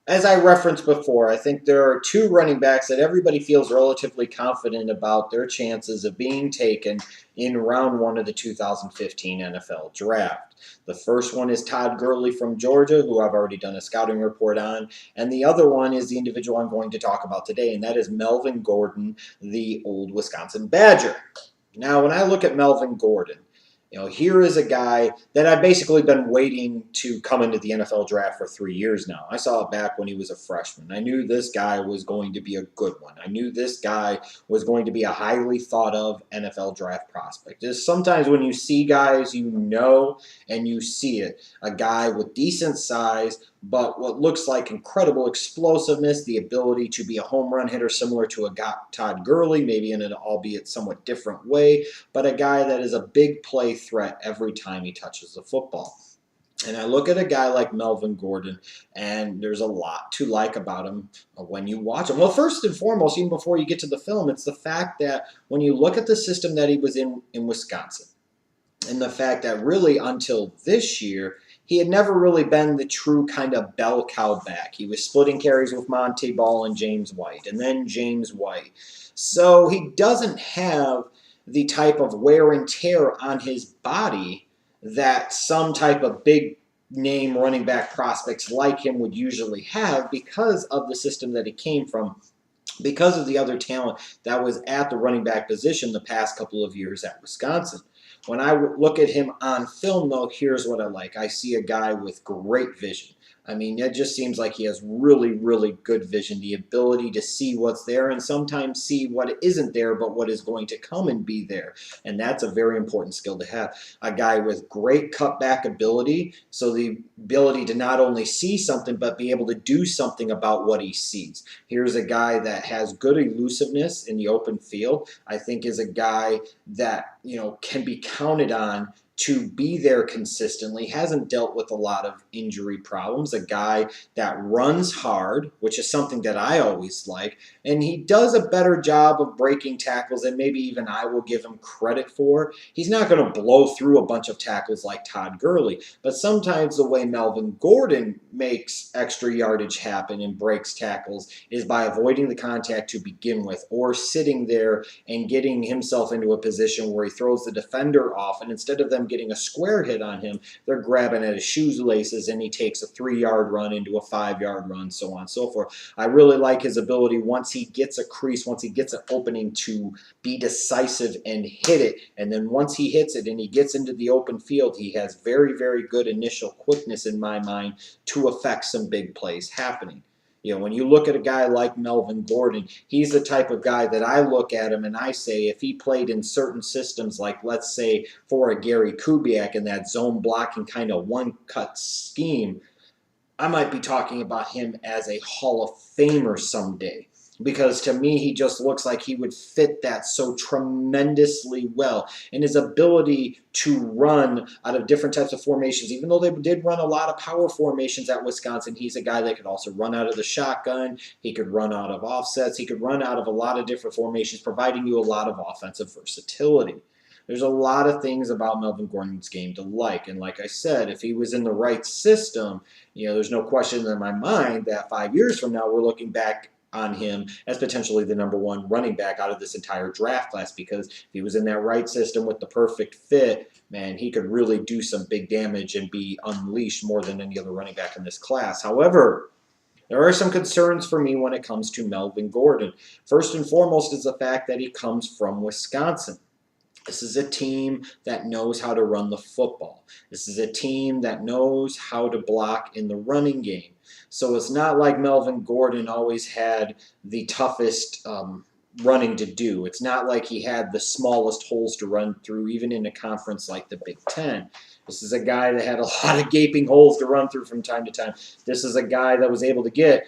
as I referenced before, I think there are two running backs that everybody feels relatively confident about their chances of being taken in round one of the 2015 NFL Draft. The first one is Todd Gurley from Georgia, who I've already done a scouting report on, and the other one is the individual I'm going to talk about today, and that is Melvin Gordon, the old Wisconsin Badger. Now, when I look at Melvin Gordon, here is a guy that I've basically been waiting to come into the NFL draft for 3 years now. I saw it back when he was a freshman. I knew this guy was going to be a good one. I knew this guy was going to be a highly thought of NFL draft prospect. Just sometimes when you see guys, and you see it. A guy with decent size, but what looks like incredible explosiveness, the ability to be a home run hitter similar to a Todd Gurley, maybe in an albeit somewhat different way, but a guy that is a big play threat every time he touches the football. And I look at a guy like Melvin Gordon, and there's a lot to like about him when you watch him. Well, first and foremost, even before you get to the film, it's the fact that when you look at the system that he was in Wisconsin, and the fact that really until this year, he had never really been the true kind of bell cow back. He was splitting carries with Monte Ball and James White, and then James White. So he doesn't have the type of wear and tear on his body that some type of big name running back prospects like him would usually have because of the system that he came from, because of the other talent that was at the running back position the past couple of years at Wisconsin. When I look at him on film, though, here's what I like. I see a guy with great vision. I mean, it just seems like he has really, really good vision, the ability to see what's there and sometimes see what isn't there, but what is going to come and be there. And that's a very important skill to have. A guy with great cutback ability, so the ability to not only see something, but be able to do something about what he sees. Here's a guy that has good elusiveness in the open field. I think is a guy that, can be counted on to be there consistently, hasn't dealt with a lot of injury problems, a guy that runs hard, which is something that I always like, and he does a better job of breaking tackles than maybe even I will give him credit for. He's not going to blow through a bunch of tackles like Todd Gurley, but sometimes the way Melvin Gordon makes extra yardage happen and breaks tackles is by avoiding the contact to begin with, or sitting there and getting himself into a position where he throws the defender off, and instead of them getting a square hit on him, they're grabbing at his shoelaces, and he takes a 3-yard run into a 5-yard run, so on and so forth. I really like his ability once he gets a crease, once he gets an opening, to be decisive and hit it. And then once he hits it and he gets into the open field, he has very, very good initial quickness in my mind to affect some big plays happening. When you look at a guy like Melvin Gordon, he's the type of guy that I look at him and I say, if he played in certain systems, like let's say for a Gary Kubiak in that zone blocking kind of one-cut scheme, I might be talking about him as a Hall of Famer someday. Because to me, he just looks like he would fit that so tremendously well. And his ability to run out of different types of formations, even though they did run a lot of power formations at Wisconsin, he's a guy that could also run out of the shotgun. He could run out of offsets. He could run out of a lot of different formations, providing you a lot of offensive versatility. There's a lot of things about Melvin Gordon's game to like. And like I said, if he was in the right system, there's no question in my mind that 5 years from now, we're looking back on him as potentially the number one running back out of this entire draft class, because if he was in that right system with the perfect fit, man, he could really do some big damage and be unleashed more than any other running back in this class. However, there are some concerns for me when it comes to Melvin Gordon. First and foremost is the fact that he comes from Wisconsin. This is a team that knows how to run the football. This is a team that knows how to block in the running game. So it's not like Melvin Gordon always had the toughest running to do. It's not like he had the smallest holes to run through, even in a conference like the Big Ten. This is a guy that had a lot of gaping holes to run through from time to time. This is a guy that was able to get,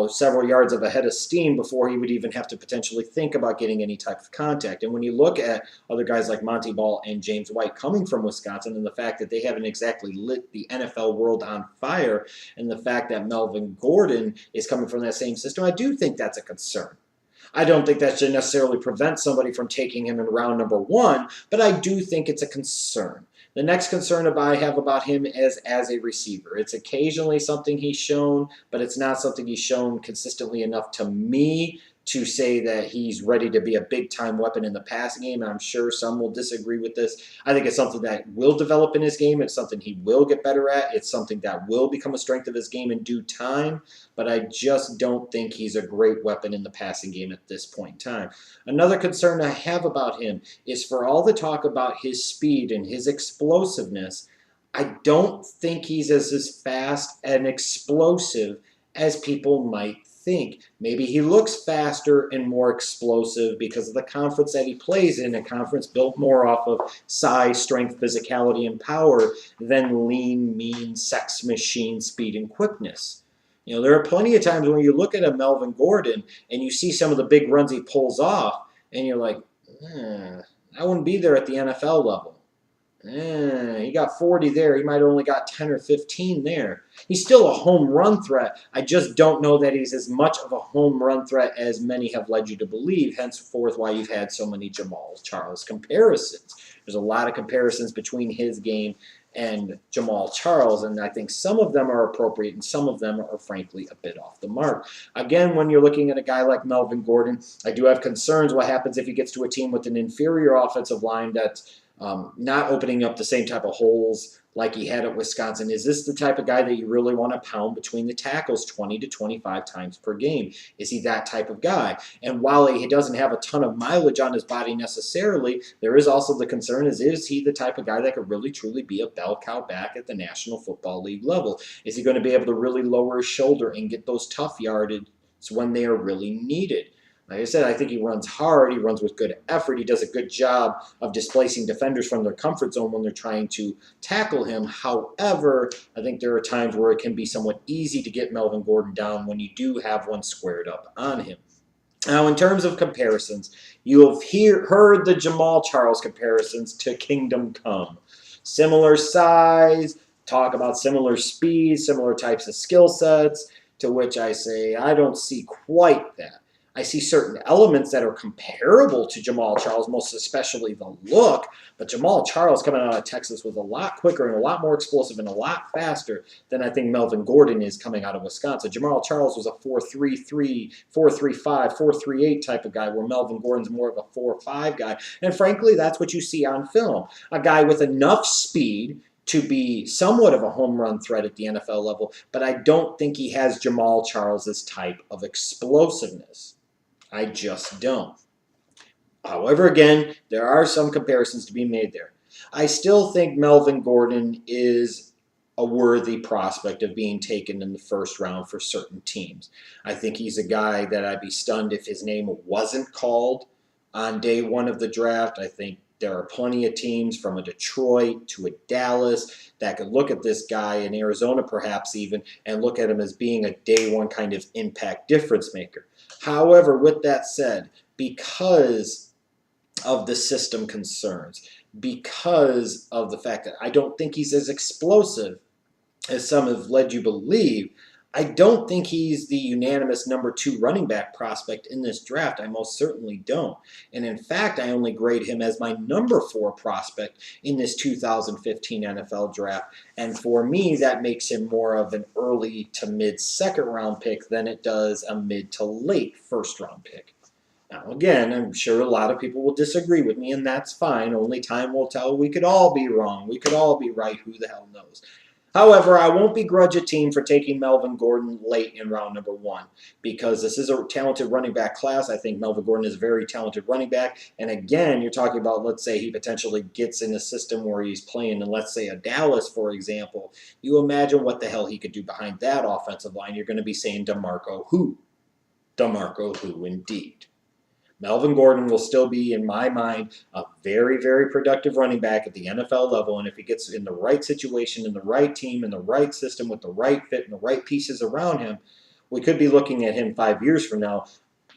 several yards of a head of steam before he would even have to potentially think about getting any type of contact. And when you look at other guys like Monte Ball and James White coming from Wisconsin, and the fact that they haven't exactly lit the NFL world on fire, and the fact that Melvin Gordon is coming from that same system, I do think that's a concern. I don't think that should necessarily prevent somebody from taking him in round number one, but I do think it's a concern. The next concern I have about him is as a receiver. It's occasionally something he's shown, but it's not something he's shown consistently enough to me to say that he's ready to be a big-time weapon in the passing game. I'm sure some will disagree with this. I think it's something that will develop in his game. It's something he will get better at. It's something that will become a strength of his game in due time, but I just don't think he's a great weapon in the passing game at this point in time. Another concern I have about him is for all the talk about his speed and his explosiveness, I don't think he's as fast and explosive as people might think. Maybe he looks faster and more explosive because of the conference that he plays in, a conference built more off of size, strength, physicality, and power than lean, mean, sex machine speed and quickness. You know, there are plenty of times when you look at a Melvin Gordon and you see some of the big runs he pulls off, and you're like, I wouldn't be there at the NFL level. He got 40 there. He might have only got 10 or 15 there. He's still a home run threat. I just don't know that he's as much of a home run threat as many have led you to believe, henceforth why you've had so many Jamal Charles comparisons. There's a lot of comparisons between his game and Jamal Charles, and I think some of them are appropriate and some of them are frankly a bit off the mark. Again, when you're looking at a guy like Melvin Gordon, I do have concerns what happens if he gets to a team with an inferior offensive line that's not opening up the same type of holes like he had at Wisconsin. Is this the type of guy that you really want to pound between the tackles 20 to 25 times per game? Is he that type of guy? And while he doesn't have a ton of mileage on his body necessarily, there is also the concern is he the type of guy that could really truly be a bell cow back at the National Football League level? Is he going to be able to really lower his shoulder and get those tough yardage when they are really needed? Like I said, I think he runs hard. He runs with good effort. He does a good job of displacing defenders from their comfort zone when they're trying to tackle him. However, I think there are times where it can be somewhat easy to get Melvin Gordon down when you do have one squared up on him. Now, in terms of comparisons, you have heard the Jamal Charles comparisons to Kingdom Come. Similar size, talk about similar speed, similar types of skill sets, to which I say I don't see quite that. I see certain elements that are comparable to Jamal Charles, most especially the look, but Jamal Charles coming out of Texas was a lot quicker and a lot more explosive and a lot faster than I think Melvin Gordon is coming out of Wisconsin. Jamal Charles was a 4.33, 4.35, 4.38 type of guy, where Melvin Gordon's more of a 4.5 guy. And frankly, that's what you see on film. A guy with enough speed to be somewhat of a home run threat at the NFL level, but I don't think he has Jamal Charles' type of explosiveness. I just don't. However, again, there are some comparisons to be made there. I still think Melvin Gordon is a worthy prospect of being taken in the first round for certain teams. I think he's a guy that I'd be stunned if his name wasn't called on day one of the draft. I think there are plenty of teams from a Detroit to a Dallas that could look at this guy, in Arizona perhaps even, and look at him as being a day one kind of impact difference maker. However, with that said, because of the system concerns, because of the fact that I don't think he's as explosive as some have led you to believe, I don't think he's the unanimous number 2 running back prospect in this draft. I most certainly don't. And in fact, I only grade him as my number 4 prospect in this 2015 NFL draft. And for me, that makes him more of an early to mid second round pick than it does a mid to late first round pick. Now, again, I'm sure a lot of people will disagree with me, and that's fine. Only time will tell. We could all be wrong. We could all be right. Who the hell knows? However, I won't begrudge a team for taking Melvin Gordon late in round number 1 because this is a talented running back class. I think Melvin Gordon is a very talented running back. And again, you're talking about, let's say he potentially gets in a system where he's playing in, let's say, a Dallas, for example. You imagine what the hell he could do behind that offensive line. You're going to be saying DeMarco who? DeMarco who indeed. Melvin Gordon will still be, in my mind, a very, very productive running back at the NFL level. And if he gets in the right situation, in the right team, in the right system, with the right fit and the right pieces around him, we could be looking at him 5 years from now,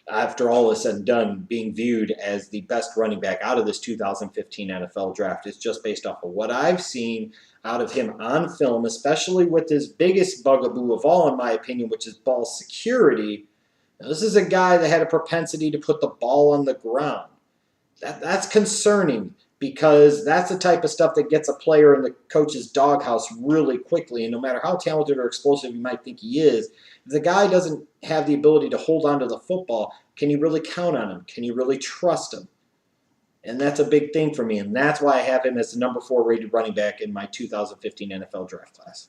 after all is said and done, being viewed as the best running back out of this 2015 NFL draft. It's just based off of what I've seen out of him on film, especially with his biggest bugaboo of all, in my opinion, which is ball security. Now, this is a guy that had a propensity to put the ball on the ground. That's concerning because that's the type of stuff that gets a player in the coach's doghouse really quickly. And no matter how talented or explosive you might think he is, if the guy doesn't have the ability to hold on to the football, can you really count on him? Can you really trust him? And that's a big thing for me. And that's why I have him as the number 4 rated running back in my 2015 NFL draft class.